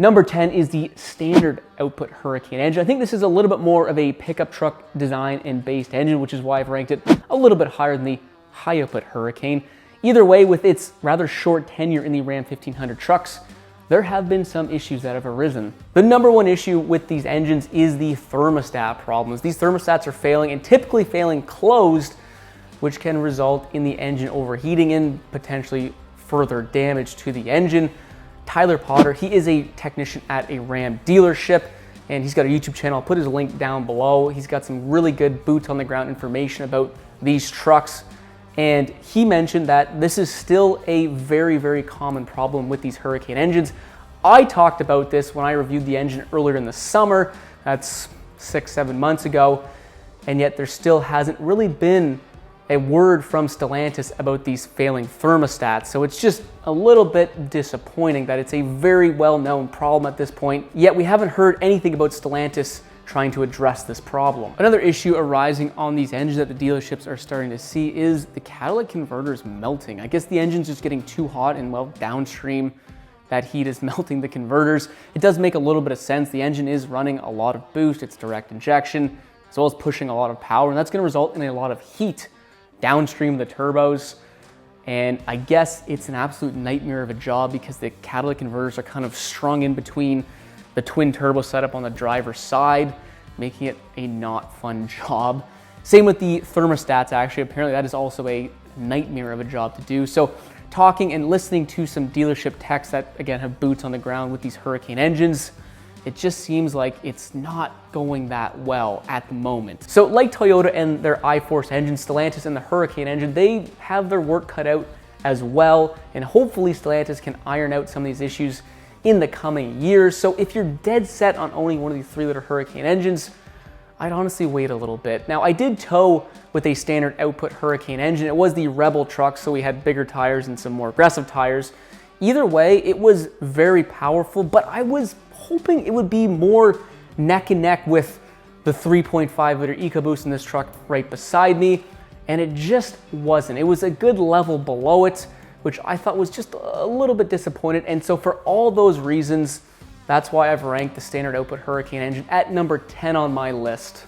Number 10 is the standard output Hurricane engine. I think this is a little bit more of a pickup truck design and based engine, which is why I've ranked it a little bit higher than the high output Hurricane. Either way, with its rather short tenure in the Ram 1500 trucks, there have been some issues that have arisen. The number one issue with these engines is the thermostat problems. These thermostats are failing, and typically failing closed, which can result in the engine overheating and potentially further damage to the engine. Tyler Potter, he is a technician at a Ram dealership, and he's got a YouTube channel. I'll put his link down below. He's got some really good boots on the ground information about these trucks. And he mentioned that this is still a very, very common problem with these Hurricane engines. I talked about this when I reviewed the engine earlier in the summer. That's 6-7 months ago. And yet there still hasn't really been a word from Stellantis about these failing thermostats. So it's just a little bit disappointing that it's a very well-known problem at this point, yet we haven't heard anything about Stellantis trying to address this problem. Another issue arising on these engines that the dealerships are starting to see is the catalytic converters melting. I guess the engine's just getting too hot, and well, downstream, that heat is melting the converters. It does make a little bit of sense. The engine is running a lot of boost, it's direct injection, as well as pushing a lot of power, and that's gonna result in a lot of heat downstream of the turbos. And I guess it's an absolute nightmare of a job because the catalytic converters are kind of strung in between the twin turbo setup on the driver's side, making it a not fun job. Same with the thermostats, actually. Apparently that is also a nightmare of a job to do. So talking and listening to some dealership techs that, again, have boots on the ground with these Hurricane engines, it just seems like it's not going that well at the moment. So like Toyota and their I-Force engine, Stellantis and the Hurricane engine, they have their work cut out as well. And hopefully Stellantis can iron out some of these issues in the coming years. So if you're dead set on owning one of these 3-liter Hurricane engines, I'd honestly wait a little bit. Now, I did tow with a standard output Hurricane engine. It was the Rebel truck, so we had bigger tires and some more aggressive tires. Either way, it was very powerful, but I was hoping it would be more neck and neck with the 3.5-liter EcoBoost in this truck right beside me, and it just wasn't. It was a good level below it, which I thought was just a little bit disappointed. And so for all those reasons, that's why I've ranked the standard output Hurricane engine at number 10 on my list.